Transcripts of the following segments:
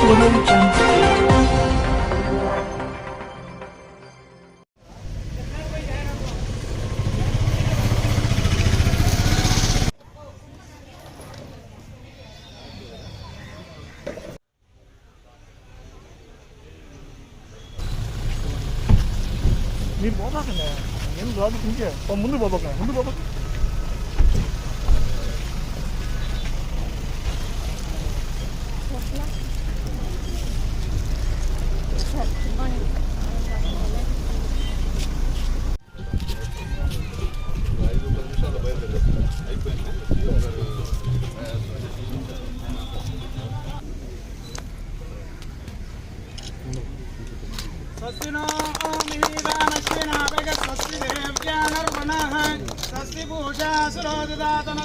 మీరు పోతాకండి నేను రాదు ఇంకే ముందు పోతాక ముందు పోతాక स्वस्तिनो मिहिदानश्विना भगत् स्वस्ति देव्यानर्वणः स्वस्ति पूजा सुरोददातन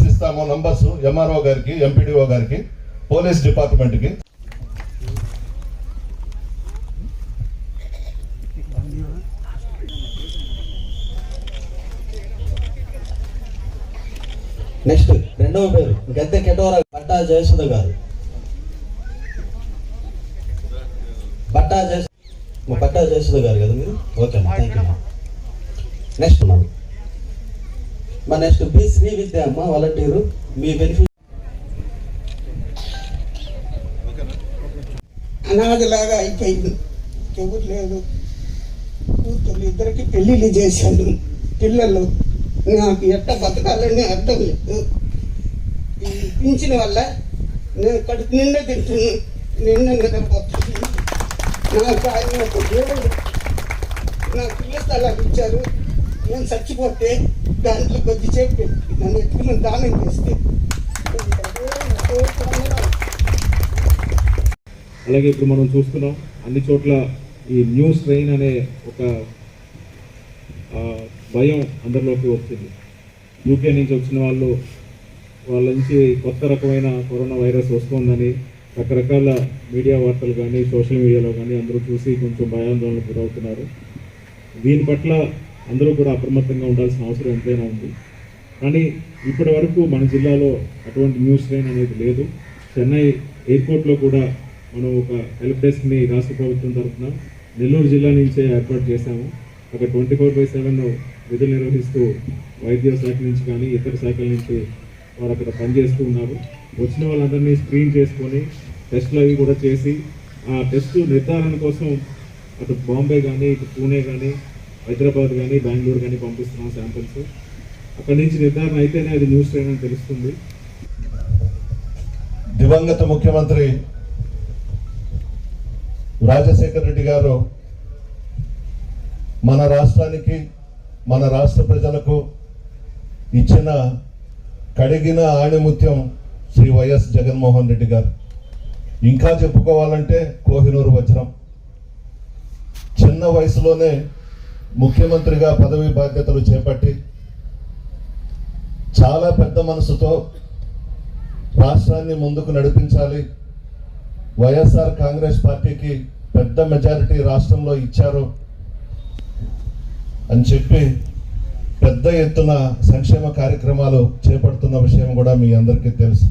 ఇస్తాము నంబర్స్ ఎంఆర్ఓ గారికి ఎంపీడీఓ గారికి పోలీస్ డిపార్ట్మెంట్ కి నెక్స్ట్ రెండవ పేరు గద్దె కెటోరా బట్టా జయసుధ గారు బట్టా జయసుధ గారు కదా మీరు ఓకే అమ్మా థ్యాంక్ యూ నెక్స్ట్ మా నెక్స్ట్ బి శ్రీ విద్య అమ్మ వాలంటీరు మీ బెనిఫిట్ అనాథలాగా అయిపోయింది ఎవరు లేదు కూతురు ఇద్దరికి పెళ్ళిళ్ళు చేశాను పిల్లలు నాకు ఎట్ట బతకాలని అర్థం లేదు ఈ పింఛన్ వల్ల నేను కడుపు నిండా తింటున్నాను నిండా నిద్రపోతున్నాను నాకు ఆయన ఒక దేవుడు నాకు ఇళ్ళ స్థలాలు ఇచ్చారు నేను చచ్చిపోతే దాంట్లో కొద్ది చెప్పి నన్ను ఎత్తుకుని దానం చేస్తే అలాగే ఇప్పుడు మనం చూస్తున్నాం అన్ని చోట్ల ఈ న్యూ స్ట్రెయిన్ అనే ఒక భయం అందరిలోకి వచ్చింది. యూకే నుంచి వచ్చిన వాళ్ళ నుంచి కొత్త రకమైన కరోనా వైరస్ వస్తుందని రకరకాల మీడియా వార్తలు కానీ సోషల్ మీడియాలో కానీ అందరూ చూసి కొంచెం భయాందోళనకు గురవుతున్నారు. దీని పట్ల అందరూ కూడా అప్రమత్తంగా ఉండాల్సిన అవసరం ఎంతైనా ఉంది. కానీ ఇప్పటి వరకు మన జిల్లాలో అటువంటి న్యూ స్ట్రెయిన్ అనేది లేదు. చెన్నై ఎయిర్పోర్ట్లో కూడా మనం ఒక హెల్ప్ డెస్క్ని రాష్ట్ర ప్రభుత్వం తరఫున నెల్లూరు జిల్లా నుంచే ఏర్పాటు చేశాము. అక్కడ 24/7 విధులు నిర్వహిస్తూ వైద్య శాఖ నుంచి కానీ ఇతర శాఖల నుంచి వారు అక్కడ పనిచేస్తూ ఉన్నారు. వచ్చిన వాళ్ళందరినీ స్క్రీన్ చేసుకొని టెస్టులు అవి కూడా చేసి ఆ టెస్టు నిర్ధారణ కోసం అటు బాంబే కానీ ఇటు పూణే కానీ హైదరాబాద్ కానీ బెంగళూరు కానీ పంపిస్తున్నాం శాంపిల్స్. అక్కడి నుంచి నిర్ధారణ అయితేనే అది న్యూ స్ట్రెయిన్ అని తెలుస్తుంది. దివంగత ముఖ్యమంత్రి రాజశేఖర రెడ్డి గారు మన రాష్ట్రానికి మన రాష్ట్ర ప్రజలకు ఇచ్చిన కడిగిన ఆణిముత్యం శ్రీ వైఎస్ జగన్మోహన్ రెడ్డి గారు. ఇంకా చెప్పుకోవాలంటే కోహినూరు వజ్రం. చిన్న వయసులోనే ముఖ్యమంత్రిగా పదవి బాధ్యతలు చేపట్టి చాలా పెద్ద మనసుతో రాష్ట్రాన్ని ముందుకు నడిపించాలి, వైఎస్ఆర్ కాంగ్రెస్ పార్టీకి పెద్ద మెజారిటీ రాష్ట్రంలో ఇచ్చారు అని చెప్పి పెద్ద ఎత్తున సంక్షేమ కార్యక్రమాలు చేపడుతున్న విషయం కూడా మీ అందరికీ తెలుసు.